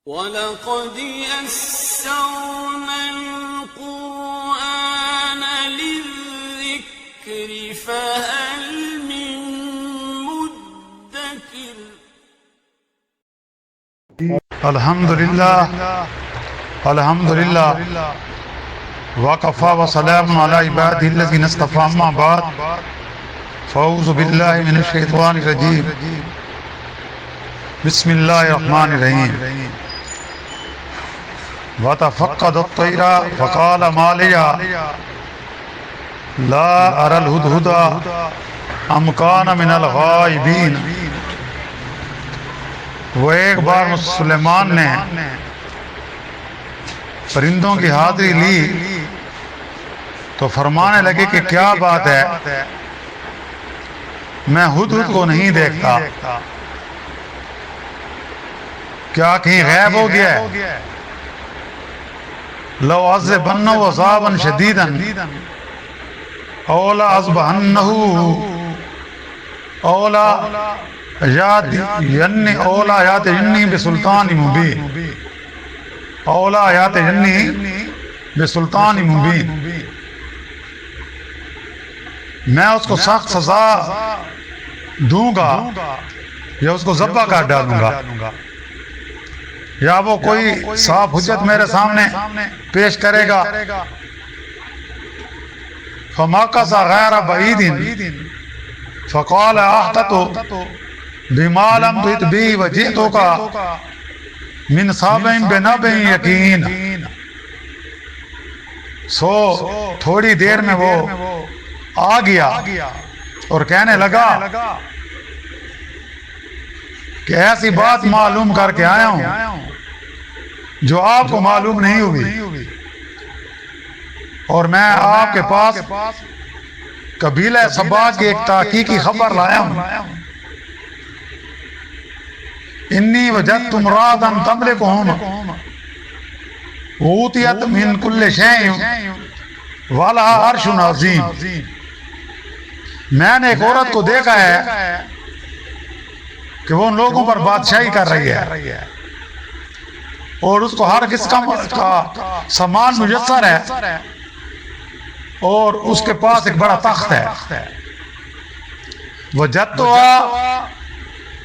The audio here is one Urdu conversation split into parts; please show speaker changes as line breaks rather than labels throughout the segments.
وَلَقَدْ يَسَّرْنَا الْقُرْآنَ لِلذِّكْرِ فَهَلْ مِن مُّدَّكِرٍ
الحمدللہ وقفا وسلام علی عبادہ الذین اصطفیٰ اما بعد فاعوذ باللہ من الشیطان الرجیم بسم اللہ الرحمن الرحیم وتفقد الطیر فقال ما لی لا اری الہدہد ام کان من الغائبین۔ وہ ایک بار سلیمان نے پرندوں کی حاضری لی تو فرمانے لگے کہ کیا بات ہے، میں ہدہد کو نہیں دیکھتا، کیا کہیں غائب ہو گیا ہے؟ لو عذبنہ عذابا شدیدا اولا عذبہنہ اولا یات جنی بسلطان مبین اولا یات جنی بسلطان مبین۔ میں اس کو سخت سزا دوں گا یا اس کو ذبح کر ڈالوں گا، یا وہ کوئی صاف حجت میرے سامنے پیش کرے گا۔ فمکث غیر بعید فقال احطط بما لم تحط به وجئتک من سابع بنبع یقین۔ سو تھوڑی دیر میں وہ آ گیا اور کہنے لگا کہ ایسی بات معلوم کر کے آیا ہوں جو آپ کو معلوم نہیں ہوئی، اور میں آپ کے پاس قبیلہ سبا کی ایک تحقیقی خبر لایا ہوں۔ انی وجدت امرأة تملکہم وأوتیت من کل شیء ولہا عرش عظیم۔ میں نے ایک عورت کو دیکھا ہے کہ وہ ان لوگوں پر بادشاہی کر رہی ہے اور اس کو ہر قسم کا سامان میسر ہے، اور اس کے پاس ایک بڑا تخت ہے۔ وجدتها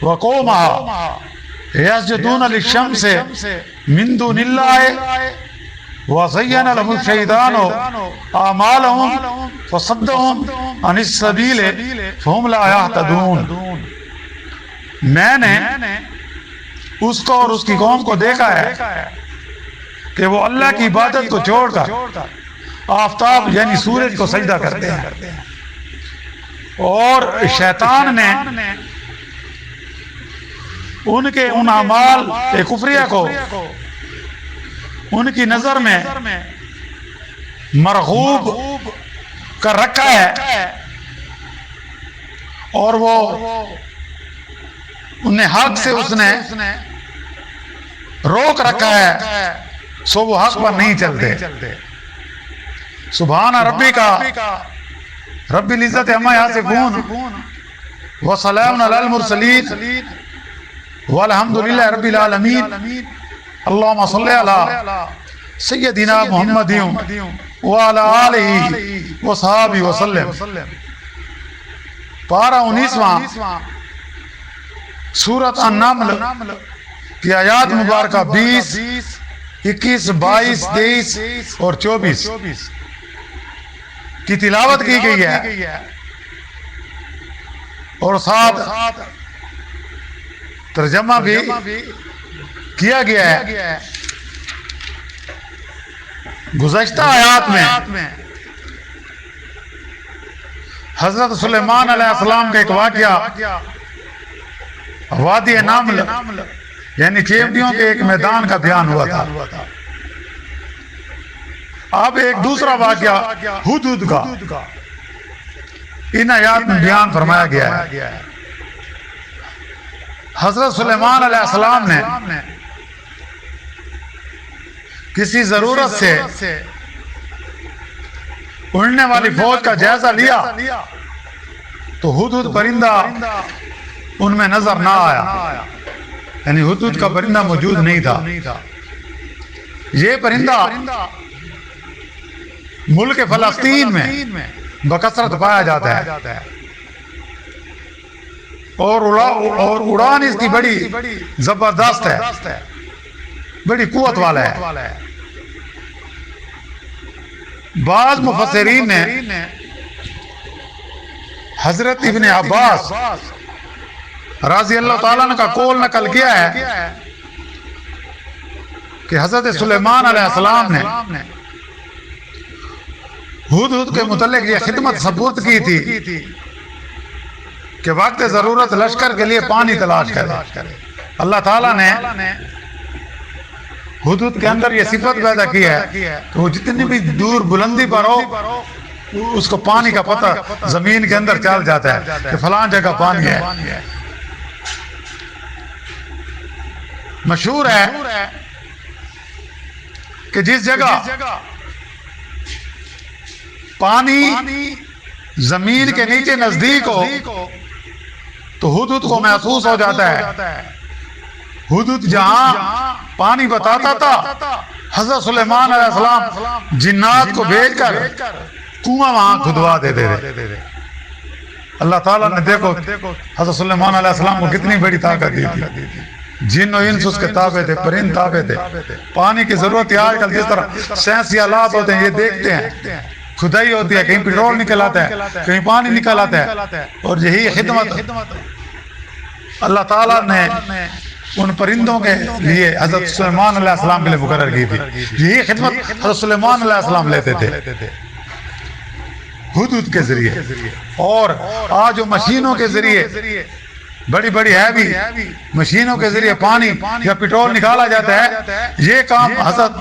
وقومها یسجدون للشمس من دون اللہ وزین لهم الشیطان اعمالهم فصدهم عن السبیل فهم لا یهتدون۔ میں نے اس کو اور اس کی قوم کو دیکھا ہے کہ وہ اللہ کی عبادت کو چھوڑ کر آفتاب یعنی سورج کو سجدہ کرتے ہیں، اور شیطان نے ان کے ان اعمال کفریہ کو ان کی نظر میں مرغوب کر رکھا ہے، اور وہ انہیں حق سے اس نے روک رکھا ہے، سو وہ حق پر نہیں چلتے۔ سبحان ربی کا رب العزت عما یصفون وسلام علی المرسلین والحمدللہ رب العالمین۔ اللہم صلی علی سیدنا محمد وعلی آلہ وصحابہ وسلم۔ پارہ 19واں سورۃ النمل کی آیات مبارکہ 20، 21، 22، 23 اور 24 کی تلاوت کی گئی ہے، اور ساتھ ترجمہ بھی کیا گیا ہے۔ گزشتہ آیات میں حضرت سلیمان علیہ السلام کا ایک واقعہ وادی نمل یعنی چیونٹیوں کے ایک میدان کا بیان ہوا تھا۔ اب ایک دوسرا واقعہ ہدہد کا ان آیات میں بیان فرمایا گیا ہے۔ حضرت سلیمان علیہ السلام نے کسی ضرورت سے اڑنے والی فوج کا جائزہ لیا تو ہدہد پرندہ ان میں نظر نہ آیا، یعنی ہدہد کا پرندہ موجود نہیں تھا. یہ پرندہ ملک فلسطین میں بکثرت پایا جاتا ہے اور اڑان اس کی بڑی زبردست ہے, بڑی قوت والا ہے. بعض مفسرین نے حضرت ابن عباس رضی اللہ تعالیٰ عنہ کا قول نقل کیا ہے کہ حضرت سلیمان علیہ السلام نے ہدہد کے متعلق یہ خدمت ثبوت کی تھی کہ وقت ضرورت لشکر کے لیے پانی تلاش کرے. اللہ تعالیٰ نے ہدہد کے اندر یہ صفت پیدا کی ہے کہ وہ جتنی بھی دور بلندی پر ہو اس کو پانی کا پتہ زمین کے اندر چل جاتا ہے کہ فلان جگہ پانی ہے. مشہور ہے کہ جس جگہ پانی زمین کے نیچے نزدیک ہو تو ہدہد کو محسوس ہو جاتا ہے. ہدہد جہاں پانی بتاتا تھا حضرت سلیمان علیہ السلام جنات کو بھیج کر کنواں وہاں کھدوا دیتے تھے. اللہ تعالیٰ نے دیکھو حضرت سلیمان علیہ السلام کو کتنی بڑی طاقت دی تھی. جن و انس اس کے تابع تھے, پرند تابع تھے. پانی کی ضرورت ہے. آج کل جس طرح سائنسی آلات ہوتے ہیں یہ دیکھتے ہیں, کھدائی ہوتی ہے, کہیں پیٹرول نکل آتا ہے, کہیں پانی نکل آتا ہے, اور یہی خدمت اللہ تعالیٰ نے ان پرندوں کے لیے حضرت سلیمان علیہ السلام کے لیے مقرر کی تھی. یہی خدمت حضرت سلیمان علیہ السلام لیتے تھے ہدہد کے ذریعے. اور آج جو مشینوں کے ذریعے بڑی بڑی ہیوی مشینوں کے ذریعے پانی یا پیٹرول نکالا جاتا ہے, یہ کام حضرت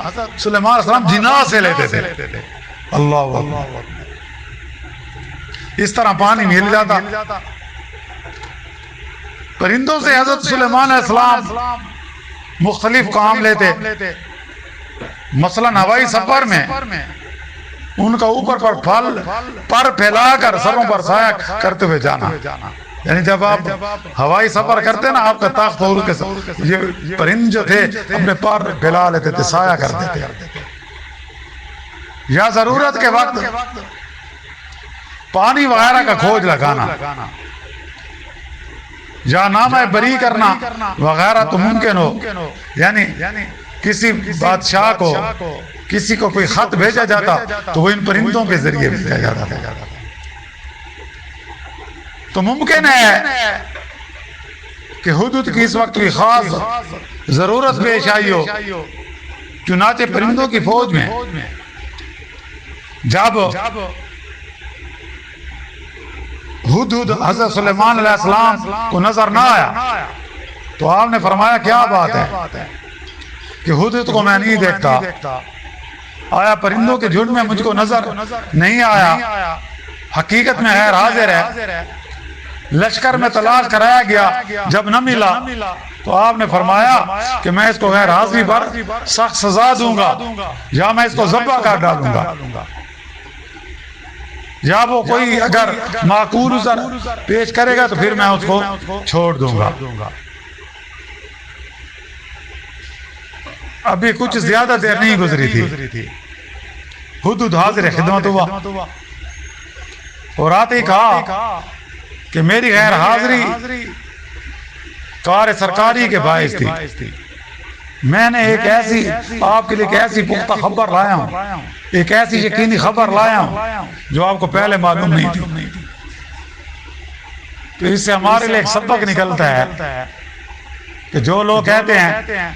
سلیمان علیہ السلام جنات سے لیتے تھے. اللہ اکبر. اس طرح پانی مل جاتا. پرندوں سے حضرت سلیمان علیہ السلام مختلف کام لیتے. مثلا ہوائی سفر میں ان کا اوپر پر پھل پر پھیلا کر سروں پر سایہ کرتے ہوئے جانا. یعنی جب آپ ہوائی سفر کرتے نا, آپ کا طاقت اور کے یہ پرند جو تھے اپنے پر پھیلا لیتے تھے, سایہ کرتے تھے. یا ضرورت کے وقت پانی وغیرہ کا کھوج لگانا یا نامہ بری کرنا وغیرہ تو ممکن ہو. یعنی کسی بادشاہ کو کسی کو کوئی خط بھیجا جاتا تو وہ ان پرندوں کے ذریعے بھیجا جاتا تھا. تو ممکن ہے کہ ہدہد کی اس وقت کوئی خاص ضرورت پیش آئی ہو. چنانچہ پرندوں کی فوج میں جب ہدہد حضرت سلیمان علیہ السلام کو نظر نہ آیا تو آپ نے فرمایا کیا بات ہے کہ ہدہد کو میں نہیں دیکھتا. آیا پرندوں کے جھنڈ میں مجھ کو نظر نہیں آیا؟ حقیقت میں غیر حاضر ہے. لشکر میں تلاش کرایا گیا, جب نہ ملا تو آپ نے فرمایا کہ میں اس کو غیر حاضری پر سخت سزا دوں گا, یا میں اس کو ذبح کر ڈالوں گا, یا وہ کوئی اگر معقول عذر پیش کرے گا تو پھر میں اس کو چھوڑ دوں گا. ابھی کچھ زیادہ دیر نہیں گزری تھی, ہدہد حاضر خدمت ہوا اور آتے ہی کہا کہ میری غیر حاضری کار سرکاری کے باعث تھی. میں نے ایک ایسی آپ کے لیے ایک ایسی پختہ خبر لایا ہوں, ایک ایسی یقینی خبر لایا ہوں جو آپ کو پہلے معلوم نہیں تھی. تو اس سے ہمارے لیے ایک سبق نکلتا ہے کہ جو لوگ کہتے ہیں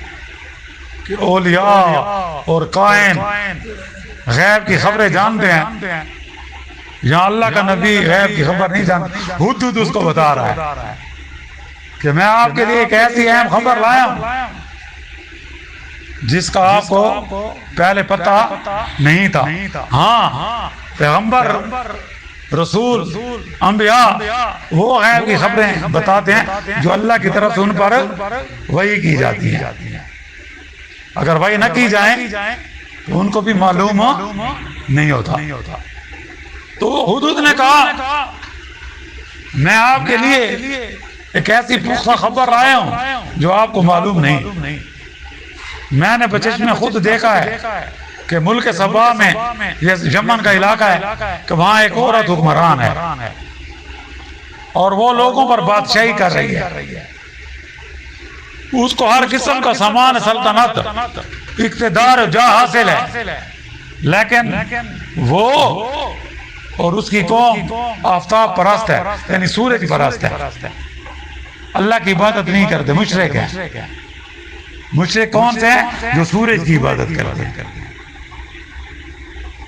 کہ اولیاء اور قائن غیب کی خبریں جانتے ہیں, یہاں اللہ کا نبی غیب کی خبر نہیں جانتا. ہدہد اس کو بتا رہا ہے کہ میں آپ کے لیے ایک ایسی اہم خبر لایا ہوں جس کا آپ کو پہلے پتہ نہیں تھا. ہاں, پیغمبر رسول انبیاء وہ غیب کی خبریں بتاتے ہیں جو اللہ کی طرف سے ان پر وحی کی جاتی ہیں. اگر وحی نہ کی جائیں تو ان کو بھی معلوم نہیں ہوتا. تو ہدہد نے کہا میں آپ کے لیے ایک ایسی پختہ خبر آیا ہوں جو آپ کو معلوم نہیں. میں نے بچش میں خود دیکھا ہے کہ ملک سبا میں یہ یمن کا علاقہ ہے کہ وہاں ایک عورت حکمران ہے اور وہ لوگوں پر بادشاہی کر رہی ہے. اس کو ہر قسم کا سامان سلطنت اقتدار جا حاصل ہے، لیکن وہ اور اس کی قوم آفتاب پرست ہے، یعنی سورج پرست ہے. اللہ کی عبادت نہیں کرتے، مشرک ہیں. مشرک کون سے ہیں؟ جو سورج کی عبادت کرتے ہیں.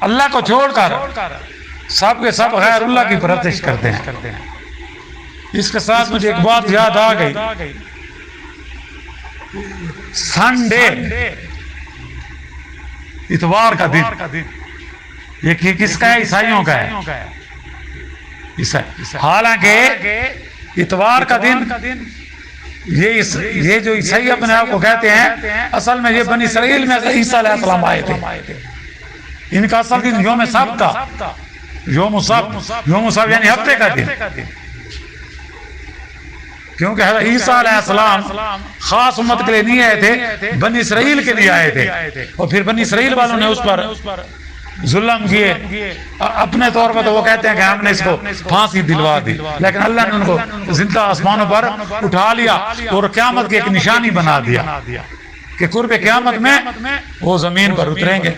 اللہ کو چھوڑ کر سب کے سب غیر اللہ کی پرستش کرتے ہیں. اس کے ساتھ مجھے ایک بات یاد آ گئی. سنڈے، اتوار کا دن، یہ کس کا ہے؟ عیسائیوں کا ہے. حالانکہ اتوار کا دن یہ جو عیسائی اپنے آپ کو کہتے ہیں، اصل میں یہ بنی اسرائیل میں عیسیٰ علیہ السلام آئے تھے. ان کا اصل دن یوم سبت تھا. یوم سبت یعنی ہفتے کا دن، کیونکہ حضرت عیسیٰ علیہ السلام خاص امت کے لیے نہیں آئے تھے، بنی اسرائیل کے لیے آئے تھے. اور پھر بنی اسرائیل والوں نے اس پر ظلم کیے. اپنے طور پر تو وہ کہتے ہیں کہ ہم نے اس کو پھانسی دلوا دی، لیکن اللہ نے ان کو زندہ آسمانوں پر اٹھا لیا اور قیامت کی ایک نشانی بنا دیا کہ قرب قیامت میں وہ زمین پر اتریں گے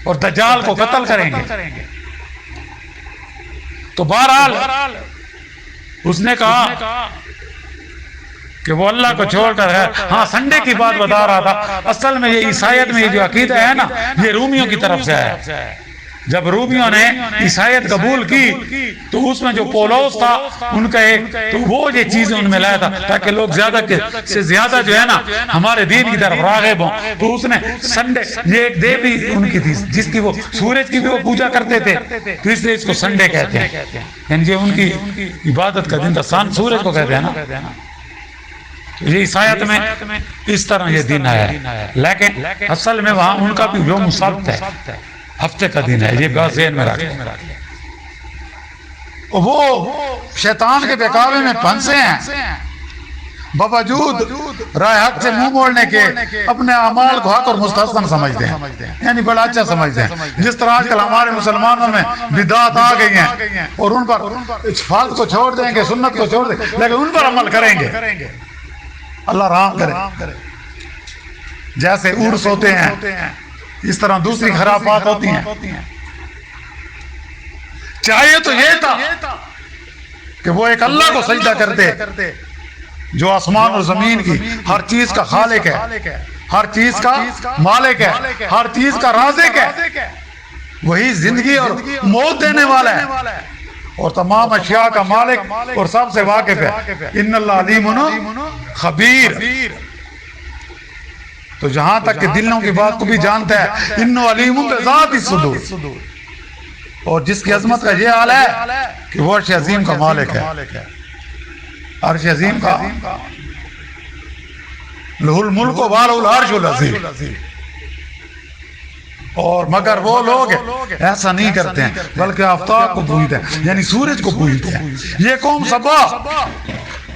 اور دجال کو قتل کریں گے. تو بہرحال اس نے کہا کہ وہ اللہ کو چھوڑ کر ہے. ہاں، سنڈے کی بات بتا رہا تھا. اصل میں یہ عیسائیت میں یہ جو عقیدہ ہے نا، یہ رومیوں کی طرف سے ہے. جب رومیوں نے عیسائیت قبول کی تو اس میں جو پولوس تھا ان کا ایک، تو وہ یہ چیزیں ان میں لایا تھا تاکہ لوگ زیادہ سے زیادہ جو ہے نا ہمارے دین کی طرف راغب ہوں. تو اس نے سنڈے، یہ ایک دیوی ان کی تھی جس کی وہ سورج کی بھی وہ پوجا کرتے تھے، تو اس لیے اس کو سنڈے کہتے ہیں. یعنی یہ ان کی عبادت کا دن تھا. سورج کو کہتے ہیں نا. یہ عیسائیت میں اس طرح یہ دن ہے، لیکن اصل میں وہاں ان کا بھی یوم سبت ہے، ہفتے کا دن ہے. یہ بات ذہن میں رکھ. وہ شیطان کے بہکاوے میں پھنسے ہیں، باوجود راہ حق سے منہ موڑنے کے اپنے اعمال کو حق اور مستحسن سمجھتے ہیں، یعنی بڑا اچھا سمجھتے ہیں. جس طرح آج کل ہمارے مسلمانوں میں بدعات آ گئی ہیں اور ان پر فرض کو چھوڑ دیں گے، سنت کو چھوڑ دیں گے، لیکن ان پر عمل کریں گے. اللہ رحم کرے. جیسے عرس ہوتے ہیں، اس طرح دوسری خرافات ہوتی ہیں. چاہیے تو یہ تھا کہ وہ ایک اللہ کو سجدہ کرتے جو آسمان اور زمین کی ہر چیز کا خالق ہے، ہر چیز کا مالک ہے، ہر چیز کا رازق ہے. وہی زندگی اور موت دینے والا ہے اور تمام اشیاء کا مالک اور سب سے واقف ہے. ان اللہ علیم خبیر. تو جہاں تک کہ دلوں کی بات کو بھی جانتا ہے، انہ علیم بذات الصدور. اور جس کی عظمت کا یہ حال ہے کہ وہ عرش عظیم کا مالک ہے. عرش عظیم کا لہ الملک و لہ العرش العظیم. اور مگر وہ لوگ ایسا نہیں کرتے ہیں، بلکہ آفتاب کو پوجتے ہیں، یعنی سورج کو پوجتے ہیں. یہ قوم سبا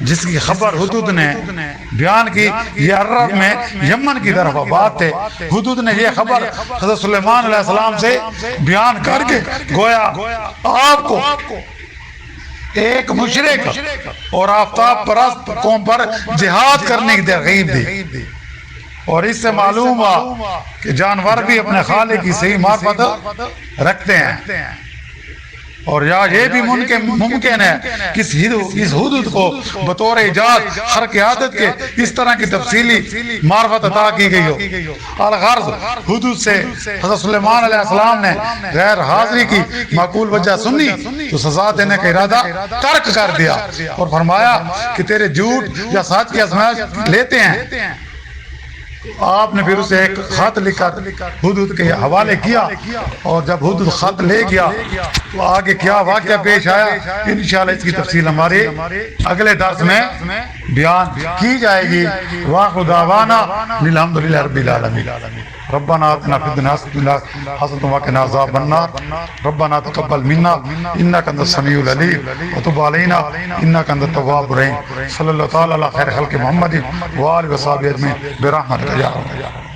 جس کی خبر حدود نے بیان کی، یہ عرب میں یمن کی طرف بات تھے. حدود نے یہ خبر حضرت سلیمان علیہ السلام سے بیان کر کے گویا آپ کو ایک مشرک اور آفتاب پرست قوم پر جہاد کرنے کی ترغیب دی. اور اس سے معلوم ہوا کہ جانور بھی اپنے خالق کی صحیح معرفت رکھتے ہیں. اور یہ بھی ممکن ہے کہ اس حدود کو بطور ایجاد خرق عادت کے اس طرح کی تفصیلی معرفت عطا کی گئی ہو. الغرض حدود سے حضرت سلیمان علیہ السلام نے غیر حاضری کی معقول وجہ سنی تو سزا دینے کا ارادہ ترک کر دیا اور فرمایا کہ تیرے جھوٹ یا سچ کی آزمائش لیتے ہیں. آپ نے پھر اسے ایک خط لکھا، حدود کے حوالے کیا. اور جب حدود خط لے گیا تو آگے کیا واقعہ پیش آیا، انشاءاللہ اس کی تفصیل ہمارے اگلے درس میں بیان کی جائے گی. وآخر دعوانا الحمدللہ رب العالمین. ربنا آتنا فی الدنیا حسنۃ وقنا عذاب النار. ربنا تقبل منا انک انت السمیع العلیم وتب علینا انک انت التواب الرحیم. صلی اللہ تعالی علی خیر خلق محمد وآلہ وصحبہ اجمعین برحمتک یا ارحم الراحمین.